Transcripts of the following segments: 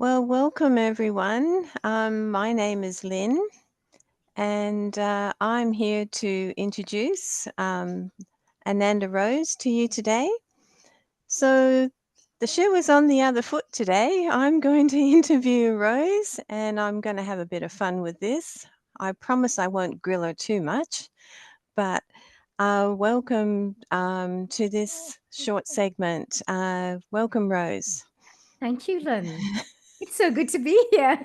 Well, welcome everyone. My name is Lynn, and I'm here to introduce Ananda Rose to you today. So, the shoe is on the other foot today. I'm going to interview Rose, and I'm going to have a bit of fun with this. I promise I won't grill her too much, but welcome to this short segment. Welcome, Rose. Thank you, Lynn. It's so good to be here.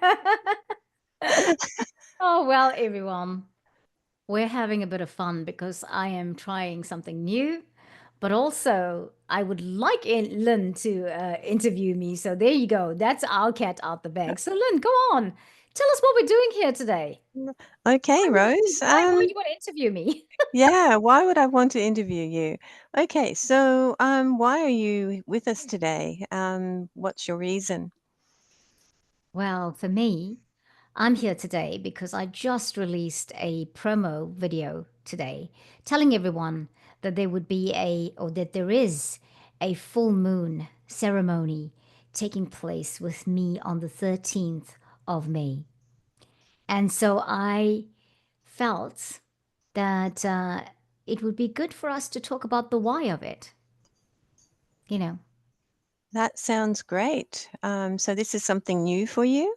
Oh, well, everyone, we're having a bit of fun because I am trying something new, but also I would like Lynn to interview me. So there you go. That's our cat out the bag. So, Lynn, go on. Tell us what we're doing here today. Okay, Why Rose. would you want to interview me? Yeah, why would I want to interview you? Okay, so why are you with us today? What's your reason? Well, for me, I'm here today because I just released a promo video today telling everyone that there is a full moon ceremony taking place with me on the 13th of May. And so I felt that it would be good for us to talk about the why of it. You know, That sounds great. So this is something new for you?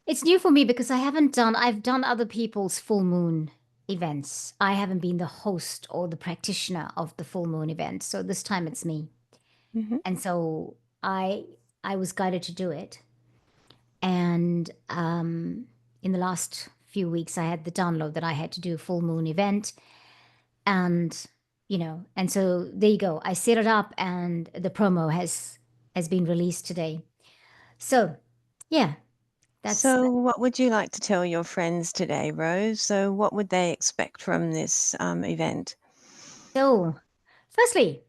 it's new for me because I've done other people's full moon events. I haven't been the host or the practitioner of the full moon event. So this time it's me. Hmm. And so I was guided to do it. And in the last few weeks, I had the download that I had to do a full moon event. And, and so there you go. I set it up and the promo has been released today. So yeah, that's So what would you like to tell your friends today, Rose? So what would they expect from this event? so firstly,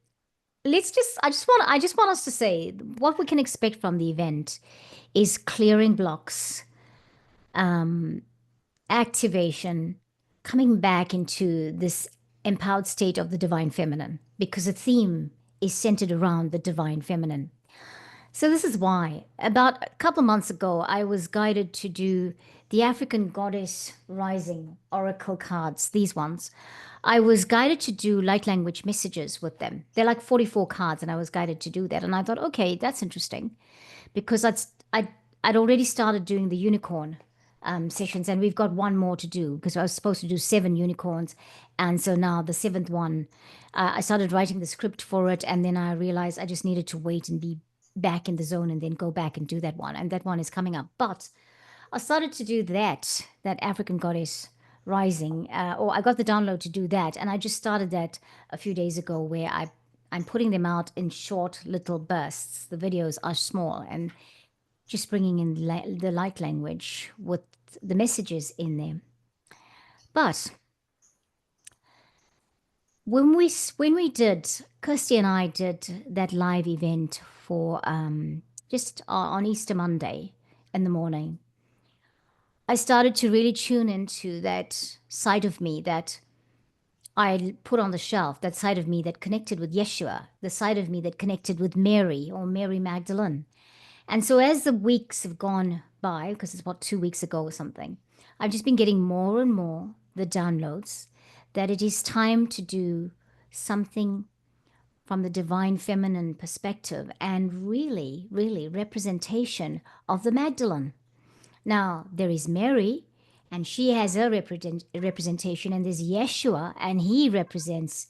I just want us to say what we can expect from the event is clearing blocks, um, activation, coming back into this empowered state of the divine feminine, because the theme is centered around the divine feminine. So this is why about a couple months ago I was guided to do the African Goddess Rising Oracle cards, these ones. I was guided to do light language messages with them. They're like 44 cards, and I was guided to do that. And I thought, okay, that's interesting because I'd already started doing the unicorn sessions, and we've got one more to do because I was supposed to do 7 unicorns. And so now the seventh one, I started writing the script for it, and then I realized I just needed to wait and be back in the zone and then go back and do that one. And that one is coming up. But I started to do that African Goddess Rising, or I got the download to do that, and I just started that a few days ago, where I'm putting them out in short little bursts. The videos are small and just bringing in the light language with the messages in there. But when we did, Kirsty and I did that live event for just on Easter Monday in the morning, I started to really tune into that side of me that I put on the shelf, that side of me that connected with Yeshua, the side of me that connected with Mary or Mary Magdalene. And so as the weeks have gone by, because it's about 2 weeks ago or something, I've just been getting more and more the downloads that it is time to do something from the divine feminine perspective and really, really representation of the Magdalene. Now, there is Mary, and she has her representation, and there's Yeshua, and he represents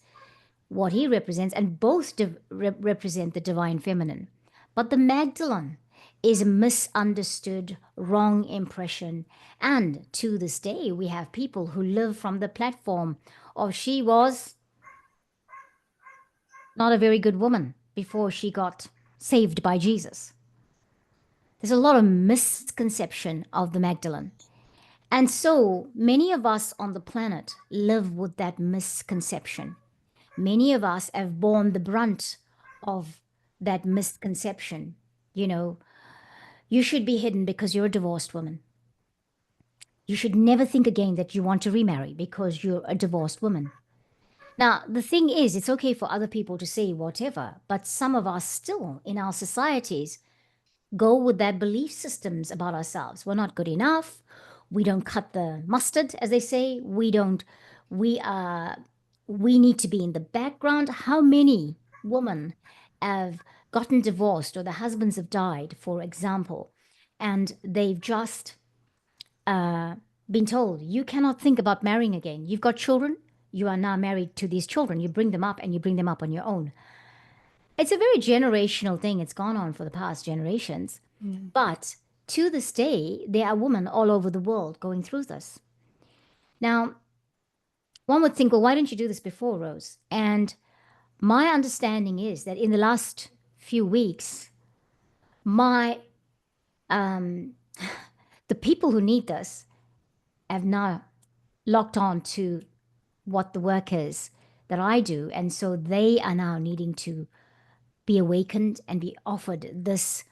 what he represents, and both represent the divine feminine. But the Magdalene is a misunderstood, wrong impression. And to this day, we have people who live from the platform of she was not a very good woman before she got saved by Jesus. There's a lot of misconception of the Magdalene. And so many of us on the planet live with that misconception. Many of us have borne the brunt of that misconception. You know, you should be hidden because you're a divorced woman. You should never think again that you want to remarry because you're a divorced woman. Now, the thing is, it's okay for other people to say whatever, but some of us still in our societies go with that belief systems about ourselves. We're not good enough. We don't cut the mustard, as they say. We are, we need to be in the background. How many women have gotten divorced or the husbands have died, for example, and they've just uh, been told, you cannot think about marrying again. You've got children. You are now married to these children. You bring them up and you bring them up on your own. It's a very generational thing. It's gone on for the past generations. Mm. But to this day, there are women all over the world going through this. Now, one would think, well, why didn't you do this before, Rose? And my understanding is that in the last few weeks, my um, the people who need this have now locked on to what the work is that I do, and so they are now needing to be awakened and be offered this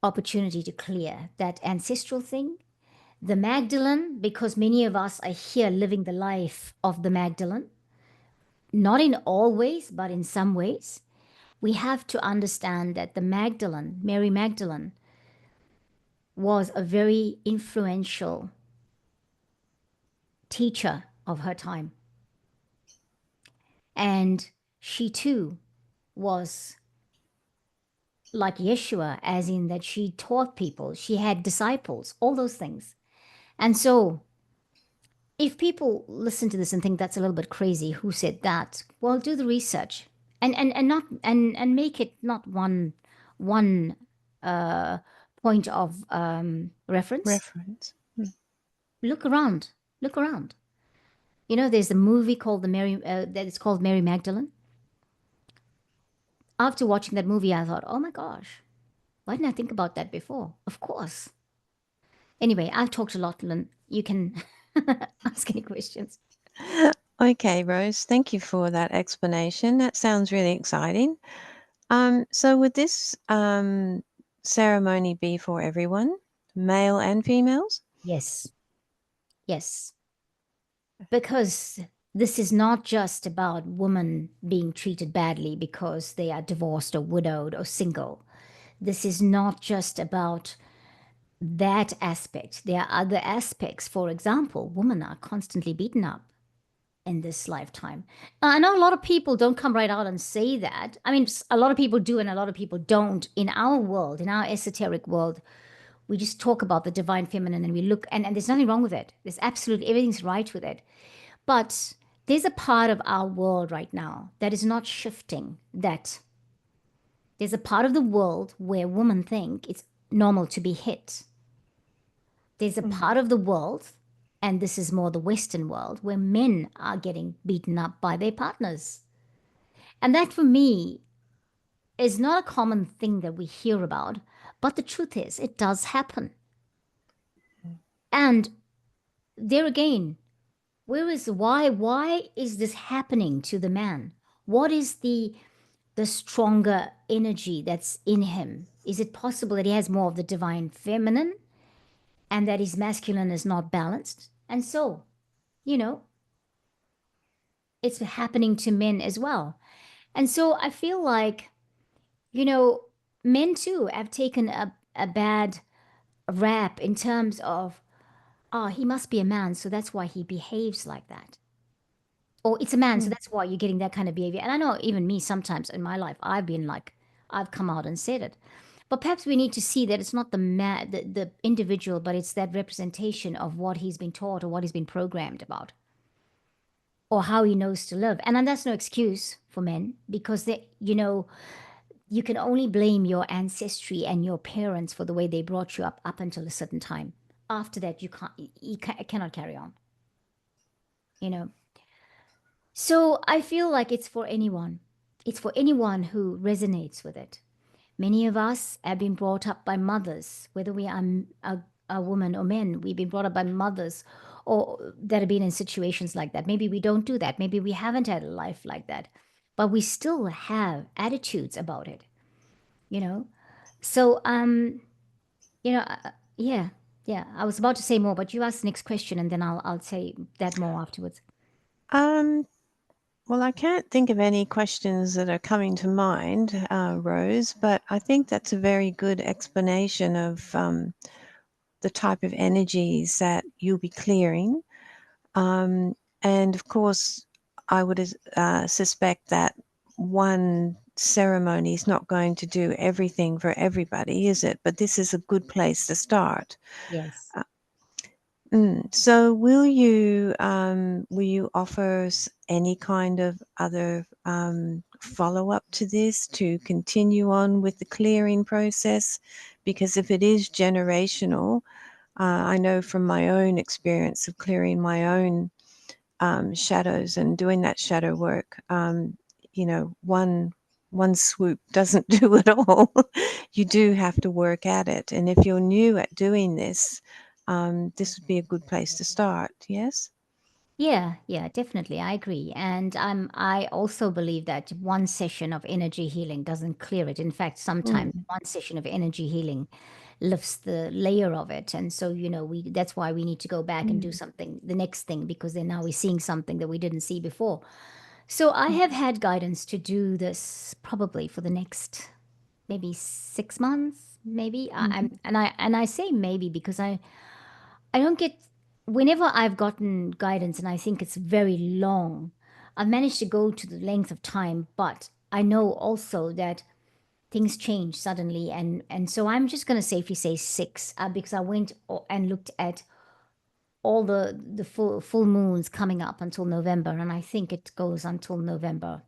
opportunity to clear that ancestral thing. The Magdalene, because many of us are here living the life of the Magdalene, not in all ways, but in some ways, we have to understand that the Magdalene, Mary Magdalene, was a very influential teacher of her time. And she too was like Yeshua, as in that she taught people, she had disciples, all those things. And so if people listen to this and think that's a little bit crazy, who said that? Well, do the research and not and make it not one uh, point of reference. Reference. Mm. Look around, look around. You know, there's a movie called the Mary that is called Mary Magdalene. After watching that movie, I thought, oh my gosh, why didn't I think about that before? Of course. Anyway, I've talked a lot, Lynn. You can ask any questions. Okay, Rose, thank you for that explanation. That sounds really exciting. So would this ceremony be for everyone, male and females? Yes, yes. Because this is not just about women being treated badly because they are divorced or widowed or single. This is not just about that aspect. There are other aspects. For example, women are constantly beaten up in this lifetime. I know a lot of people don't come right out and say that. I mean, a lot of people do and a lot of people don't. In our world, in our esoteric world, we just talk about the divine feminine and we look, and there's nothing wrong with it. There's absolutely everything's right with it. But there's a part of our world right now that is not shifting. That there's a part of the world where women think it's normal to be hit. There's a Mm. part of the world, and this is more the Western world, where men are getting beaten up by their partners. And that for me is not a common thing that we hear about, but the truth is, it does happen. And there again, why is this happening to the man? What is the stronger energy that's in him? Is it possible that he has more of the divine feminine and that his masculine is not balanced? And so, you know, it's happening to men as well. And so I feel like, you know, men too have taken a bad rap in terms of, oh, he must be a man, so that's why he behaves like that. Or it's a man, so Mm. that's why you're getting that kind of behavior. And I know even me sometimes in my life, I've been like, I've come out and said it. But perhaps we need to see that it's not the individual, but it's that representation of what he's been taught or what he's been programmed about or how he knows to live. And then that's no excuse for men because they, you know, you can only blame your ancestry and your parents for the way they brought you up until a certain time. After that, cannot carry on, you know. So I feel like it's for anyone. It's for anyone who resonates with it. Many of us have been brought up by mothers, whether we are a woman or men, we've been brought up by mothers or that have been in situations like that. Maybe we don't do that. Maybe we haven't had a life like that, but we still have attitudes about it, you know? So, you know, yeah, yeah. I was about to say more, but you ask the next question and then I'll say that more afterwards. Um, Well, I can't think of any questions that are coming to mind, Rose, but I think that's a very good explanation of the type of energies that you'll be clearing. Um, and of course, I would suspect that one ceremony is not going to do everything for everybody, is it? But this is a good place to start. Yes. Uh, So will you offer any kind of other follow up to this to continue on with the clearing process? Because if it is generational, I know from my own experience of clearing my own shadows and doing that shadow work, one swoop doesn't do it all. You do have to work at it, and if you're new at doing this, this would be a good place to start. Yes. Yeah, yeah, definitely. I agree. And I also believe that one session of energy healing doesn't clear it. In fact, sometimes Mm, one session of energy healing lifts the layer of it. And so, we that's why we need to go back and do mm, something, the next thing, because then now we're seeing something that we didn't see before. So I have had guidance to do this probably for the next maybe 6 months, maybe. mm, And I say maybe because I don't get, whenever I've gotten guidance and I think it's very long, I've managed to go to the length of time, but I know also that things change suddenly. And so I'm just going to safely say six, because I went and looked at all the full moons coming up until November. And I think it goes until November.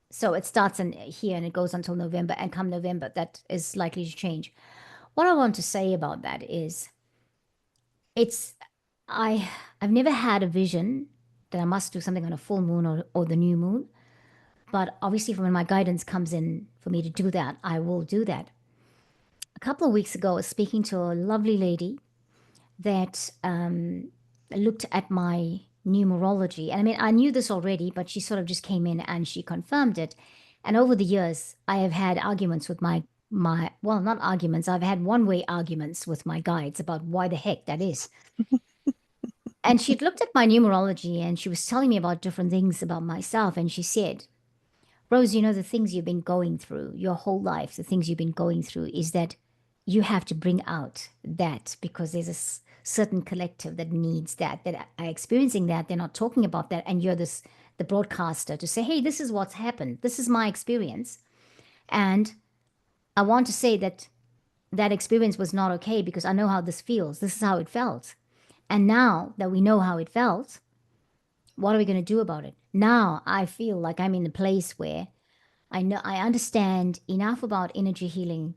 So it starts in here and it goes until November. And come November, that is likely to change. What I want to say about that is it's I I've never had a vision that I must do something on a full moon or the new moon. But obviously, when my guidance comes in for me to do that, I will do that. A couple of weeks ago, I was speaking to a lovely lady that looked at my numerology. And I mean, I knew this already, but she sort of just came in and she confirmed it. And over the years, I have had arguments with my well, not arguments. I've had one-way arguments with my guides about why the heck that is. And she'd looked at my numerology and she was telling me about different things about myself. And she said, Rose, the things you've been going through your whole life, the things you've been going through is that you have to bring out that because there's a certain collective that needs that are experiencing that. They're not talking about that. And you're the broadcaster to say, hey, this is what's happened. This is my experience. And I want to say that that experience was not okay because I know how this feels. This is how it felt. And now that we know how it felt, what are we going to do about it? Now I feel like I'm in a place where I know I understand enough about energy healing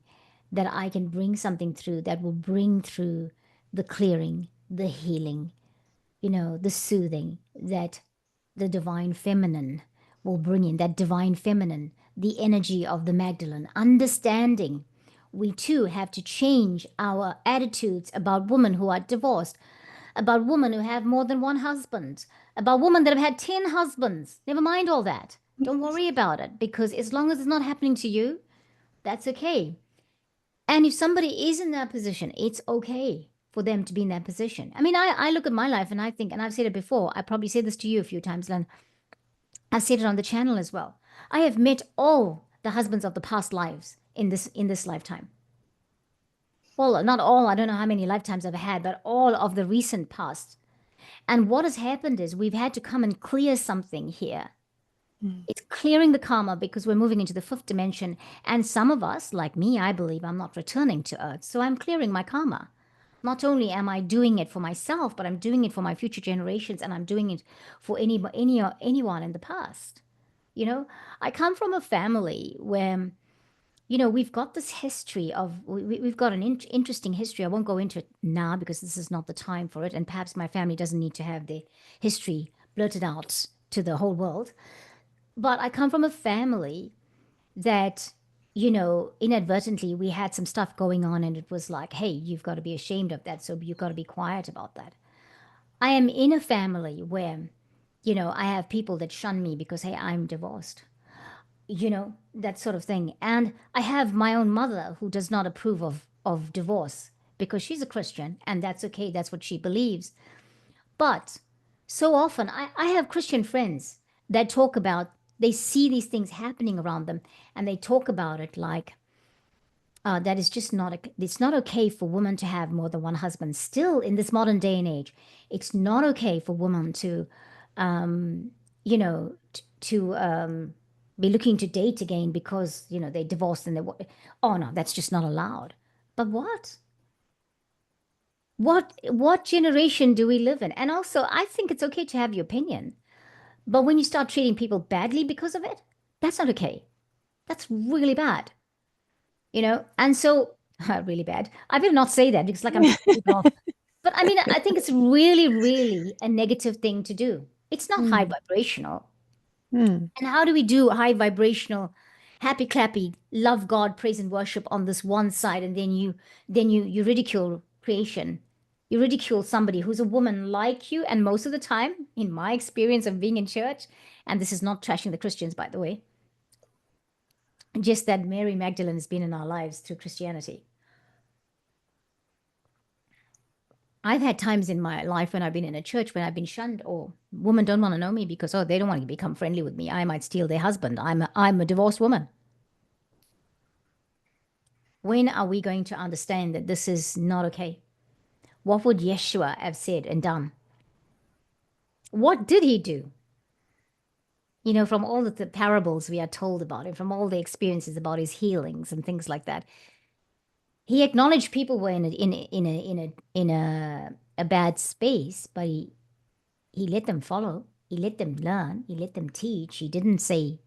that I can bring something through that will bring through the clearing, the healing, the soothing that the divine feminine will bring in, that divine feminine, the energy of the Magdalene, understanding. We too have to change our attitudes about women who are divorced, about women who have more than one husband, about women that have had 10 husbands. Never mind all that. Don't worry about it because as long as it's not happening to you, that's okay. And if somebody is in that position, it's okay for them to be in that position. I mean, I look at my life and I think, and I've said it before, I probably said this to you a few times, Len. I've said it on the channel as well. I have met all the husbands of the past lives in this lifetime. Well, not all, I don't know how many lifetimes I've had, but all of the recent past. And what has happened is we've had to come and clear something here. mm. It's clearing the karma because we're moving into the fifth dimension. And some of us, like me, I believe I'm not returning to Earth. So I'm clearing my karma. Not only am I doing it for myself, but I'm doing it for my future generations and I'm doing it for anyone in the past. You know, I come from a family where we've got this history of, we've got an interesting history. I won't go into it now because this is not the time for it. And perhaps my family doesn't need to have their history blurted out to the whole world. But I come from a family that, inadvertently we had some stuff going on and it was like, hey, you've got to be ashamed of that. So you've got to be quiet about that. I am in a family where, I have people that shun me because, hey, I'm divorced, that sort of thing. And I have my own mother who does not approve of divorce because she's a Christian and that's okay. That's what she believes. But so often I have Christian friends that talk about, they see these things happening around them, and they talk about it like, that is just not, it's not okay for women to have more than one husband. Still, in this modern day and age, it's not okay for women to, um, be looking to date again because, they divorced and oh no, that's just not allowed. But what generation do we live in? And also, I think it's okay to have your opinion, but when you start treating people badly because of it, that's not okay. That's really bad. And so really bad. I better not say that because like I'm pissing people off. But I mean, I think it's really, really a negative thing to do. It's not high Mm, vibrational. mm. And how do we do high vibrational, happy clappy, love God, praise and worship on this one side, and then you ridicule creation. You ridicule somebody who's a woman like you, and most of the time, in my experience of being in church, and this is not trashing the Christians, by the way, just that Mary Magdalene has been in our lives through Christianity. I've had times in my life when I've been in a church when I've been shunned, or women don't want to know me because, oh, they don't want to become friendly with me. I might steal their husband. I'm a divorced woman. When are we going to understand that this is not okay? What would Yeshua have said and done? What did he do? From all of the parables we are told about him, from all the experiences about his healings and things like that, he acknowledged people were in a bad space, but he let them follow. He let them learn. He let them teach. He didn't say,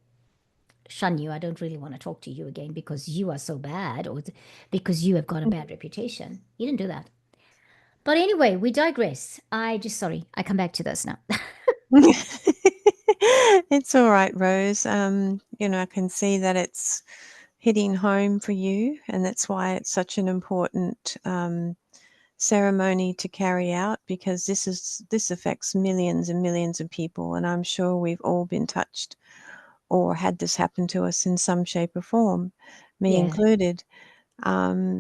shun you. I don't really want to talk to you again because you are so bad, or because you have got a bad reputation. He didn't do that. But anyway, we digress. Sorry, I come back to this now. It's all right, Rose. I can see that it's hitting home for you, and that's why it's such an important ceremony to carry out, because this affects millions and millions of people, and I'm sure we've all been touched or had this happen to us in some shape or form, me Yeah. included.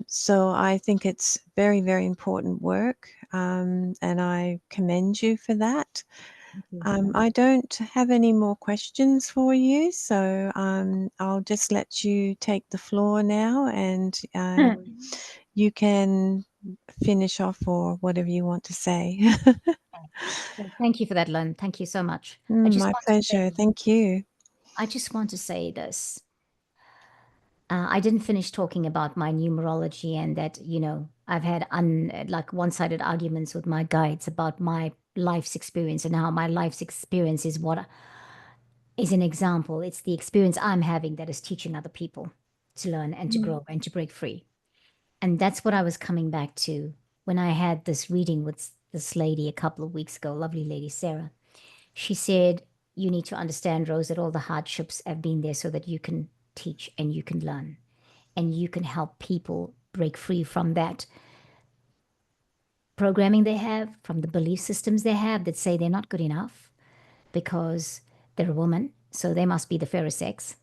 So I think it's very, very important work, and I commend you for that. Thank you. I don't have any more questions for you, so I'll just let you take the floor now, and you can finish off or whatever you want to say. Well, thank you for that, Lynn. Thank you so much. My pleasure. Thank you. I just want to say this. I didn't finish talking about my numerology and that, I've had like one-sided arguments with my guides about my life's experience and how my life's experience is what is an example. It's the experience I'm having that is teaching other people to learn and to Mm, grow and to break free. And that's what I was coming back to when I had this reading with this lady a couple of weeks ago, lovely lady Sarah. She said, you need to understand, Rose, that all the hardships have been there so that you can teach and you can learn and you can help people break free from that programming they have, from the belief systems they have that say they're not good enough because they're a woman, so they must be the fairer sex.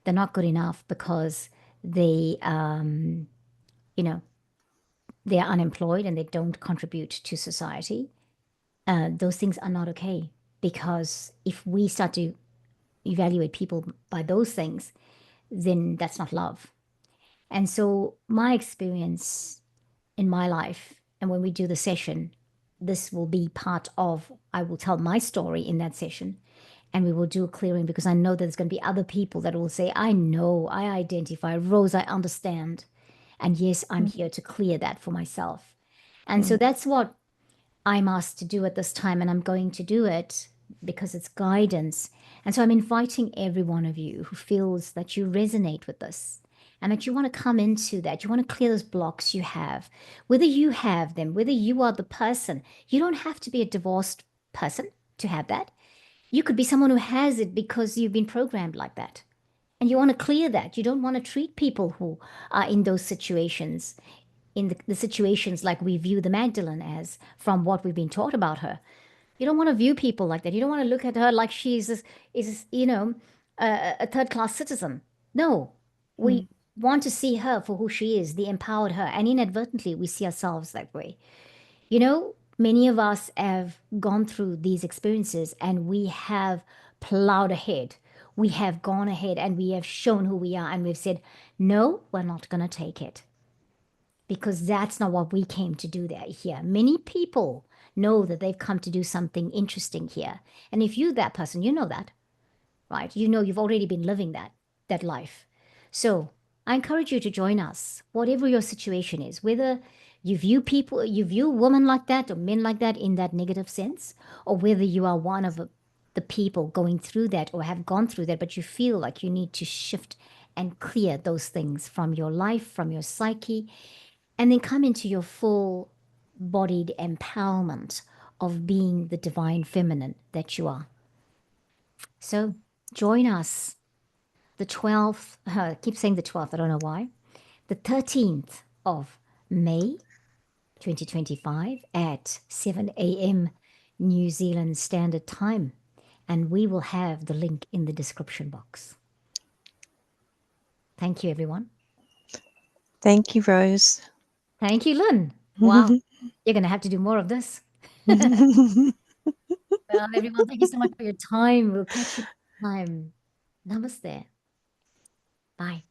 They're not good enough because they, you know, they're unemployed and they don't contribute to society. Those things are not okay, because if we start to evaluate people by those things, then that's not love. And so, my experience in my life, and when we do the session, this will be part of, I will tell my story in that session, and we will do a clearing, because I know that there's going to be other people that will say, I know, I identify, Rose, I understand. And yes, I'm mm, here to clear that for myself. And so mm, that's what I'm asked to do at this time, and I'm going to do it because it's guidance. And so I'm inviting every one of you who feels that you resonate with this and that you want to come into that, you want to clear those blocks you have, whether you have them, whether you are the person. You don't have to be a divorced person to have that. You could be someone who has it because you've been programmed like that. And you want to clear that. You don't want to treat people who are in those situations, in the situations like we view the Magdalene as, from what we've been taught about her. You don't want to view people like that. You don't want to look at her like she's a third class citizen. No, we mm, want to see her for who she is, the empowered her. And inadvertently, we see ourselves that way. Many of us have gone through these experiences and we have plowed ahead. We have gone ahead and we have shown who we are, and we've said, no, we're not going to take it, because that's not what we came to do there here. Many people know that they've come to do something interesting here. And if you're that person, you know that, right? You know you've already been living that life. So I encourage you to join us, whatever your situation is, whether you view women like that or men like that in that negative sense, or whether you are one of the people going through that or have gone through that, but you feel like you need to shift and clear those things from your life, from your psyche, and then come into your full bodied empowerment of being the divine feminine that you are. So join us the 12th, I keep saying the 12th, I don't know why, the 13th of May 2025 at 7 a.m. New Zealand Standard Time. And we will have the link in the description box. Thank you, everyone. Thank you, Rose. Thank you, Lynn. Wow, you're going to have to do more of this. Well, everyone, thank you so much for your time. We'll catch you next time. Namaste. Bye.